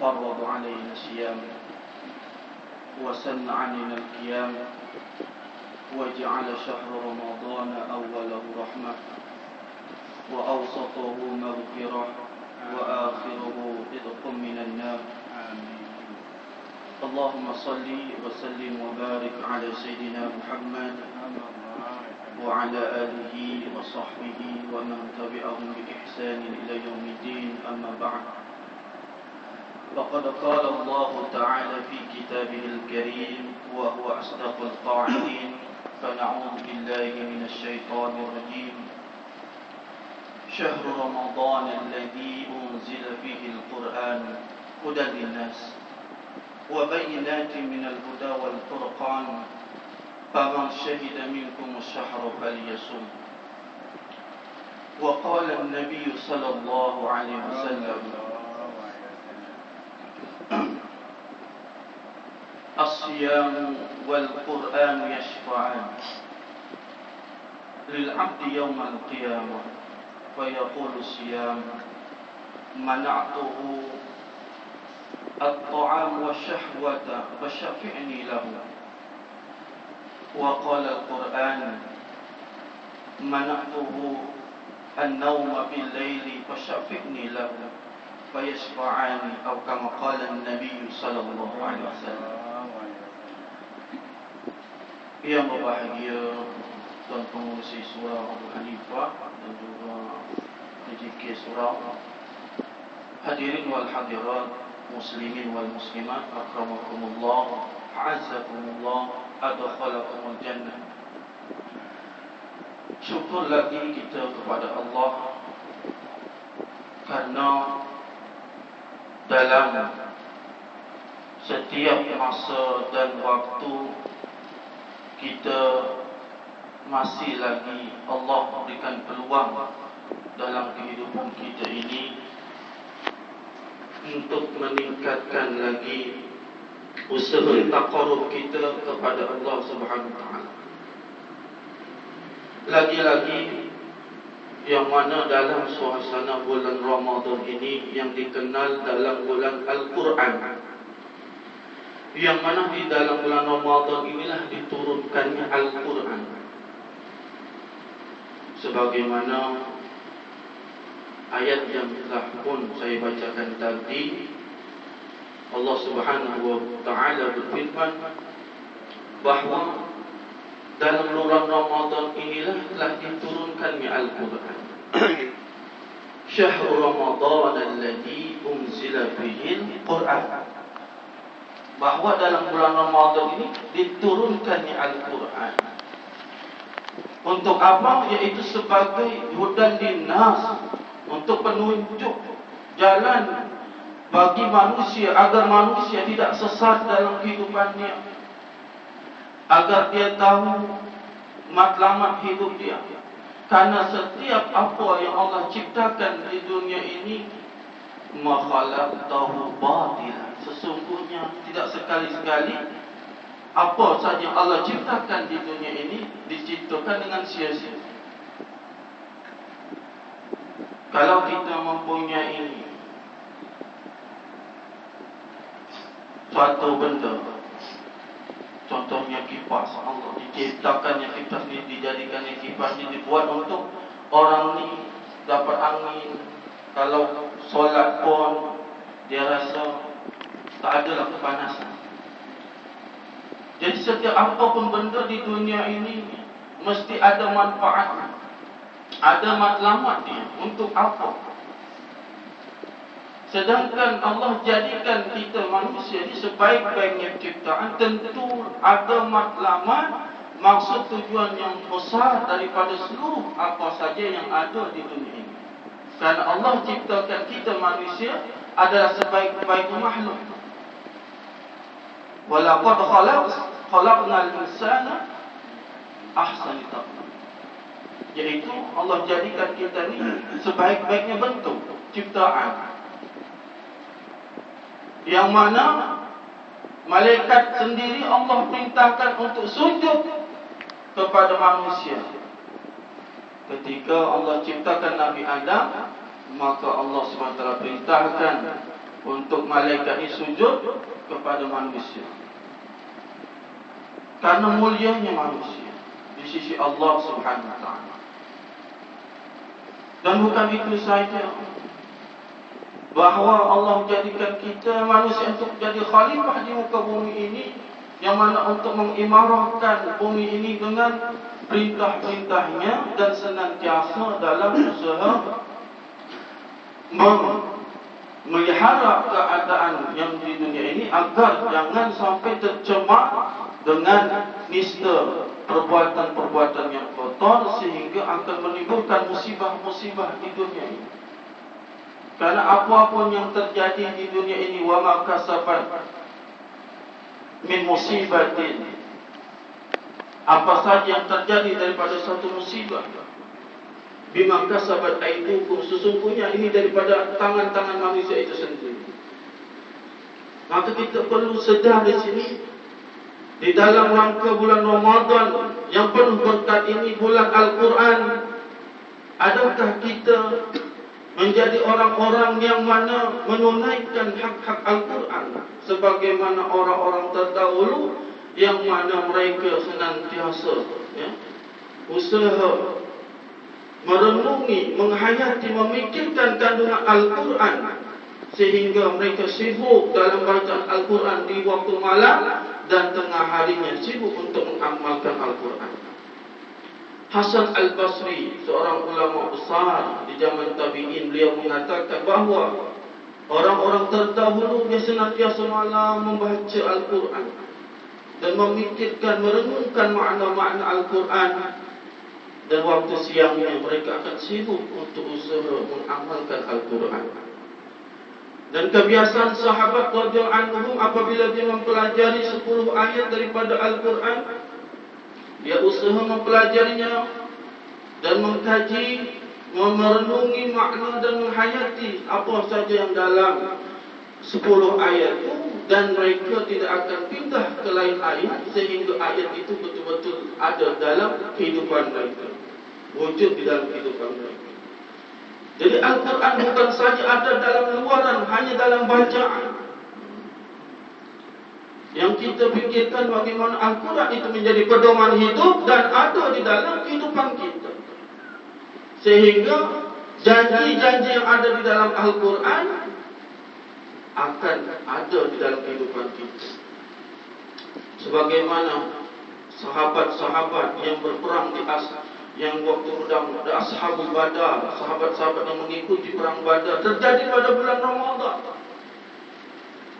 فرض علينا الصيام وسن علينا القيام وجعل شهر رمضان أوله رحمة وأوسطه مغفرة وآخره عتق من النار. اللهم صل وسلم وبارك على سيدنا محمد وعلى آله وصحبه ومن تبعهم بإحسان إلى يوم الدين. أما بعد، فقد قال الله تعالى في كتابه الكريم وهو أصدق القائلين: فنعوذ بالله من الشيطان الرجيم. شهر رمضان الذي أنزل فيه القرآن هدى للناس وبينات من الهدى والفرقان فمن شهد منكم الشهر فليصم. وقال النبي صلى الله عليه وسلم: الصيام والقرآن يشفعان للعبد يوم القيامة فيقول الصيام: منعته الطعام والشهوة فشفعني له. وقال القرآن: منعته النوم بالليل فشفعني له فيشفعان، أو كما قال النبي صلى الله عليه وسلم. Yang berbahagia Tuan Pengurusi Surau Abu Hanifah dan juga PJK Surau, hadirin wal hadirat, muslimin wal muslimat, akramakumullah, a'azzakumullah, adkhalakumul jannah. Syukur lagi kita kepada Allah karena dalam setiap masa dan waktu kita masih lagi Allah berikan peluang dalam kehidupan kita ini untuk meningkatkan lagi usaha taqarrub kita kepada Allah Subhanahu wa taala. Lagi-lagi yang mana dalam suasana bulan Ramadan ini yang dikenal dalam bulan Al-Quran, yang mana di dalam bulan Ramadan inilah diturunkannya Al-Quran. Sebagaimana ayat yang telah pun saya bacakan tadi, Allah Subhanahu wa taala berfirman bahawa dalam bulan Ramadan inilah telah diturunkannya Al-Quran. Syahrul Ramadan alladzi unzila fihi al-Quran. Bahawa dalam bulan Ramadan ini diturunkannya Al-Quran. Untuk apa? Yaitu sebagai hudan linnas, untuk penunjuk jalan bagi manusia agar manusia tidak sesat dalam kehidupannya, agar dia tahu matlamat hidup dia. Karena setiap apa yang Allah ciptakan di dunia ini, ma khalaqtahu batila, sesungguhnya tidak sekali-sekali apa saja Allah ciptakan di dunia ini diciptakan dengan sia-sia. Kalau kita mempunyai suatu benda, contohnya kipas, Allah diciptakannya kipas ini, dijadikannya kipas ini, dibuat untuk orang ni dapat angin. Kalau solat pun dia rasa tak adalah kepanasan. Jadi setiap apapun benda di dunia ini mesti ada manfaatnya, ada matlamat dia. Untuk apa? Sedangkan Allah jadikan kita manusia ini sebaik-baiknya ciptaan, tentu ada matlamat, maksud tujuan yang besar daripada seluruh apa saja yang ada di dunia ini. Karena Allah ciptakan kita manusia adalah sebaik-baik makhluk. Walaqad khalaqnal insana ahsani taqwim. Yaitu Allah jadikan kita ni sebaik-baiknya bentuk ciptaan, yang mana malaikat sendiri Allah perintahkan untuk sujud kepada manusia. Ketika Allah ciptakan Nabi Adam, maka Allah SWT perintahkan untuk malaikat ini sujud kepada manusia. Karena mulianya manusia di sisi Allah Subhanahu wa taala. Dan bukan itu saja, bahawa Allah jadikan kita manusia untuk jadi khalifah di muka bumi ini, yang mana untuk mengimarahkan bumi ini dengan perintah-perintahnya dan senantiasa dalam usaha memelihara keadaan yang di dunia ini agar jangan sampai tercemar dengan nista perbuatan-perbuatan yang kotor sehingga akan menimbulkan musibah-musibah di dunia ini. Karena apa-apa yang terjadi di dunia ini, wa ma kasabat min musibatin, apa saja yang terjadi daripada satu musibah, bima kasabat aidukum, sesungguhnya ini daripada tangan-tangan manusia itu sendiri. Maka kita perlu sedar di sini, di dalam rangka bulan Ramadan yang penuh berkat ini, bulan Al-Quran, adakah kita menjadi orang-orang yang mana menunaikan hak-hak Al-Quran sebagaimana orang-orang terdahulu yang mana mereka senantiasa usaha merenungi, menghayati, memikirkan kandungan Al-Quran sehingga mereka sibuk dalam bacaan Al-Quran di waktu malam dan tengah harinya sibuk untuk mengamalkan Al-Quran. Hasan Al-Basri, seorang ulama besar di zaman tabi'in, beliau mengatakan bahawa orang-orang terdahulu dia senantiasa malam membaca Al-Quran dan memikirkan, merenungkan makna-makna Al-Quran, dan waktu siangnya mereka akan sibuk untuk usaha mengamalkan Al-Quran. Dan kebiasaan sahabat radhiyallahu anhum apabila dia mempelajari 10 ayat daripada Al-Quran, dia usaha mempelajarinya dan mengkaji, merenungi makna dan menghayati apa saja yang dalam 10 ayat itu, dan mereka tidak akan pindah ke lain ayat sehingga ayat itu betul-betul ada dalam kehidupan mereka, wujud di dalam kehidupan mereka. Jadi Al-Quran bukan saja ada dalam luaran, hanya dalam bacaan. Yang kita fikirkan bagaimana Al-Quran itu menjadi pedoman hidup dan ada di dalam kehidupan kita. Sehingga janji-janji yang ada di dalam Al-Quran akan ada di dalam kehidupan kita. Sebagaimana sahabat-sahabat yang berperang yang waktu pedang ada Ashabul Badar, sahabat-sahabat yang mengikuti perang Badar terjadi pada bulan Ramadan.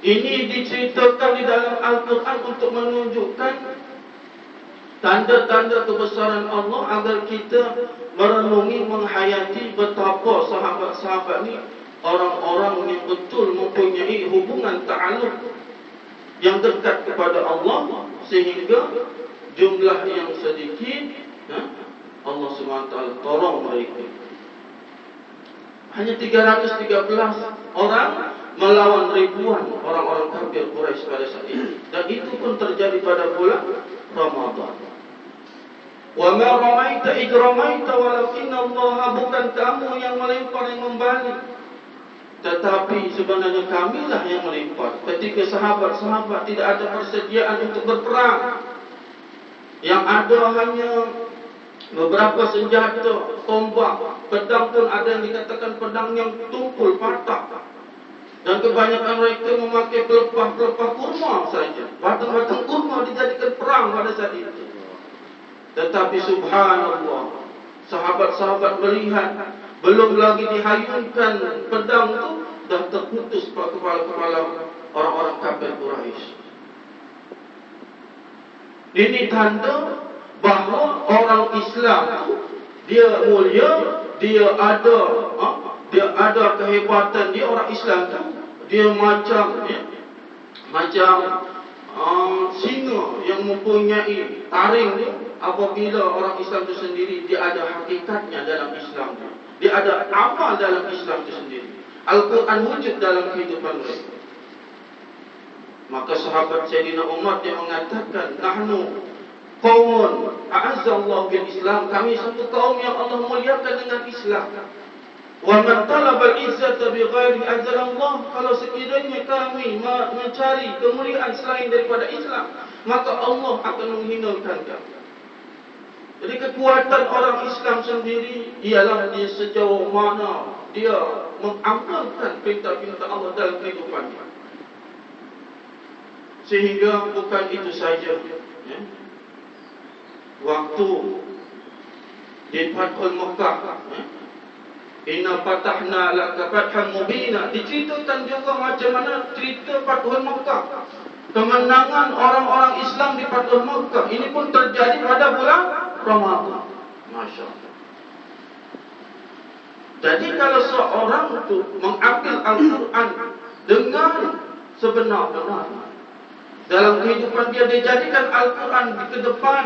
Ini diceritakan di dalam Al-Quran untuk menunjukkan tanda-tanda kebesaran Allah agar kita merenungi, menghayati betapa sahabat-sahabat ini orang-orang yang betul mempunyai hubungan ta'alluq yang dekat kepada Allah, sehingga jumlah yang sedikit Allah SWT tolong mereka. Hanya 313 orang melawan ribuan orang-orang kafir Quraisy pada saat itu, dan itu pun terjadi pada bulan Ramadan. Wa ma ramaita id ramaita walakinallaha, bukan kamu yang melempar, yang membalik, tetapi sebenarnya kamilah yang melempar. Ketika sahabat-sahabat tidak ada persediaan untuk berperang, yang ada hanya beberapa senjata, tombak, pedang pun ada yang dikatakan pedang yang tumpul, patah. Dan kebanyakan mereka memakai pelepah-pelepah kurma saja. Batang-batang kurma dijadikan perang pada saat itu. Tetapi subhanallah, sahabat-sahabat melihat belum lagi dihayunkan pedang itu, dah terputus kepala-kepala orang-orang kafir Quraisy. Ini tanda bahawa orang Islam itu dia mulia, dia ada kehebatan. Dia orang Islam tu, dia macam singa yang mempunyai taring dia. Apabila orang Islam itu sendiri, dia ada hakikatnya dalam Islam tu, dia ada amal dalam Islam itu sendiri. Al-Quran wujud dalam kehidupan mereka. Maka sahabat Sayyidina Umar dia mengatakan, nahnu qaumun a'azzallahu bil Islam, kami satu kaum yang Allah muliakan dengan Islam. Wa man talaba al-izzata bighairi Allah, kalau sekiranya kami mencari kemuliaan selain daripada Islam, maka Allah akan menghinakan kami. Jadi kekuatan orang Islam sendiri ialah dia sejauh mana dia mengamalkan perintah-perintah Allah dalam kehidupannya. Sehingga bukan itu saja, ya. Waktu di Fathul Makkah, ya, inna fatahna laka fathan mubina, diceritakan juga macam mana cerita Fathul Makkah, kemenangan orang-orang Islam di Fathul Makkah. Ini pun terjadi pada bulan Ramadan. Masya Allah. Jadi kalau seorang itu mengambil Al-Quran dengan sebenar-benar dalam kehidupan dia, dia jadikan Al-Quran di ke depan,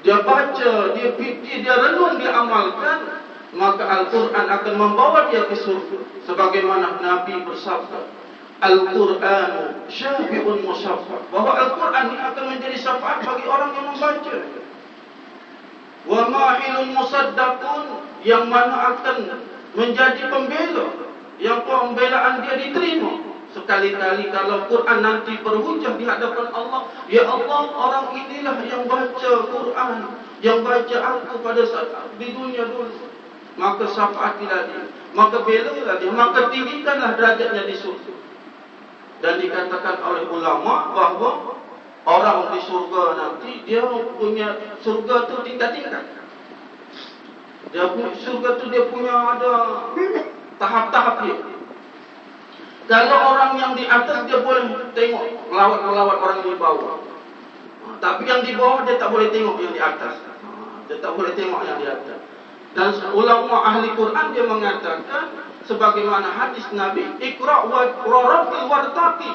dia baca, dia fikir, dia renung, dia amalkan, maka Al-Quran akan membawa dia ke surga. Sebagaimana Nabi bersabda, Al-Quran syafi'un musyafa', bahawa Al-Quran ini akan menjadi syafaat bagi orang yang membaca. Wa ma'ilun musaddaqun, yang mana akan menjadi pembela, yang pembelaan dia diterima. Sekali-kali kalau Quran nanti berhujah di hadapan Allah, ya Allah, orang inilah yang baca Quran, yang baca aku pada saat di dunia dulu, maka syafaatilah dia, maka belalah dia, maka tinggikanlah derajatnya di surga. Dan dikatakan oleh ulama bahawa orang di surga nanti, dia punya surga tu tingkat-tingkat. Dia punya surga tu, dia punya ada tahap-tahap dia. Kalau orang yang di atas, dia boleh tengok melawat orang di bawah. Tapi yang di bawah dia tak boleh tengok yang di atas. Dia tak boleh tengok yang di atas. Dan ulama ahli Quran dia mengatakan sebagaimana hadis Nabi, Iqra' wa rattil wartaqi.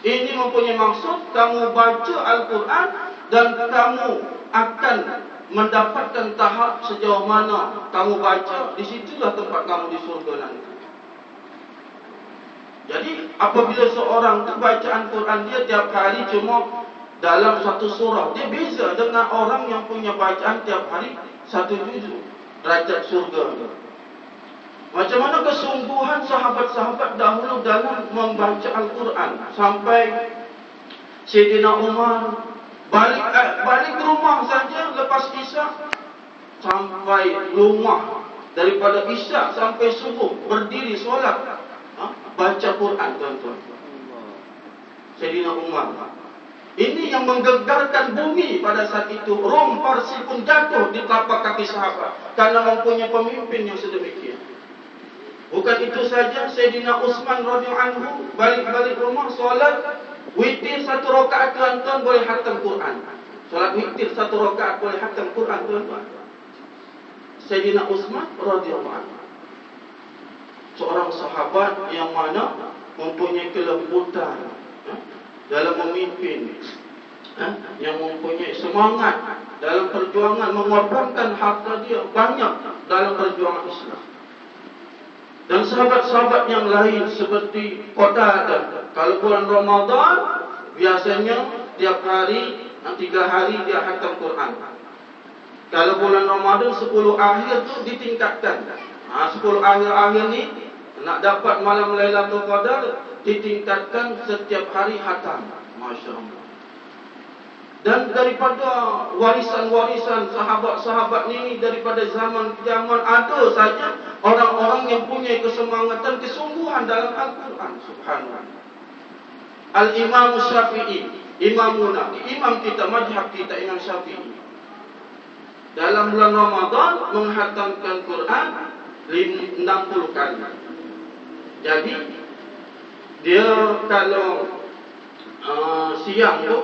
Ini mempunyai maksud kamu baca Al-Quran dan kamu akan mendapatkan tahap sejauh mana kamu baca, di situlah tempat kamu di surga nanti. Jadi apabila seorang tu bacaan Quran dia tiap hari cuma dalam satu surah, dia beza dengan orang yang punya bacaan tiap hari satu juzuk, derajat surga. Macam mana kesungguhan sahabat-sahabat dahulu dalam membaca Al-Quran, sampai Sayyidina Umar balik ke rumah saja lepas Isyak, sampai rumah daripada Isyak sampai subuh berdiri solat, baca Quran, tuan-tuan. Sayyidina Umar. Ini yang menggegarkan bumi pada saat itu. Rom, Parsi pun jatuh di telapak kaki sahabat karena mempunyai pemimpin yang sedemikian. Bukan itu saja, Sayyidina Utsman radhiyallahu anhu balik rumah solat witir satu rakaat, tuan-tuan, boleh khatam Quran. Solat witir satu rakaat boleh khatam Quran, tuan-tuan. Sayyidina Utsman radhiyallahu anhu, seorang sahabat yang mana mempunyai kelembutan dalam memimpin, yang mempunyai semangat dalam perjuangan, mengorbankan harta dia banyak dalam perjuangan Islam. Dan sahabat-sahabat yang lain seperti Qatadah, kalau bulan Ramadan biasanya tiap hari 3 hari dia khatam Quran. Kalau bulan Ramadan 10 akhir tu ditingkatkan. 10 akhir-akhir ni nak dapat malam Lailatul Qadar, ditingkatkan setiap hari khatam. Masya-Allah. Dan daripada warisan-warisan sahabat-sahabat ini, daripada zaman ke zaman, ada saja orang-orang yang punya kesemangatan, kesungguhan dalam Al-Quran. Subhanallah. Al-Imam Syafi'i, imamuna, imam kita, mazhab kita, Imam Syafi'i, dalam bulan Ramadan menghatamkan Quran 60 kali. Jadi dia kalau siang tu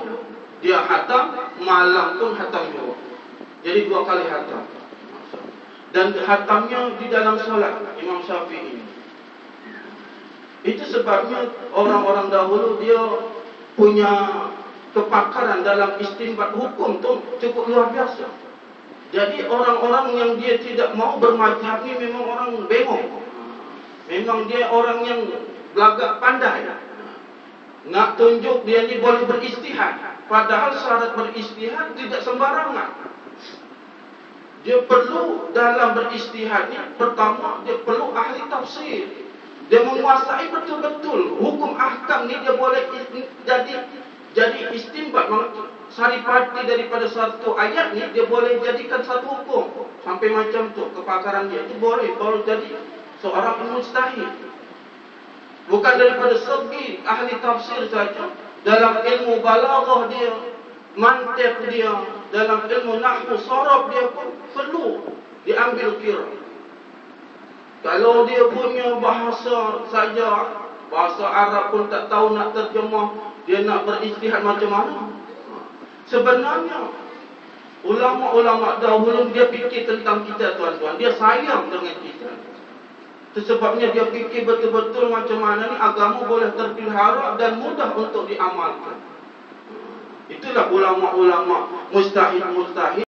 dia khatam, malam pun khatam juga. Jadi 2 kali khatam. Dan khatamnya di dalam solat Imam Syafi'i. Itu sebabnya orang-orang dahulu dia punya kepakaran dalam istinbat hukum tu cukup luar biasa. Jadi orang-orang yang dia tidak mau bermazhab ni memang orang bengong. Memang dia orang yang belagak pandai. Nak tunjuk dia ni boleh beristihad. Padahal syarat beristihad tidak sembarangan. Dia perlu dalam beristihad ni, pertama dia perlu ahli tafsir. Dia menguasai betul-betul hukum ahkam ni. Dia boleh jadi istimbat, saripati daripada satu ayat ni, dia boleh jadikan satu hukum. Sampai macam tu kepakaran dia itu boleh baru jadi seorang mujtahid. Bukan daripada segi ahli tafsir saja, dalam ilmu balaghah dia, mantiq dia, dalam ilmu nahwu saraf dia pun perlu diambil kira. Kalau dia punya bahasa saja, bahasa Arab pun tak tahu nak terjemah, dia nak beristihad macam mana? Sebenarnya ulama-ulama dahulu dia fikir tentang kita, tuan-tuan. Dia sayang dengan kita. Sebabnya dia fikir betul-betul macam mana ni agama boleh terpelihara dan mudah untuk diamalkan. Itulah ulama-ulama mujtahid-mujtahid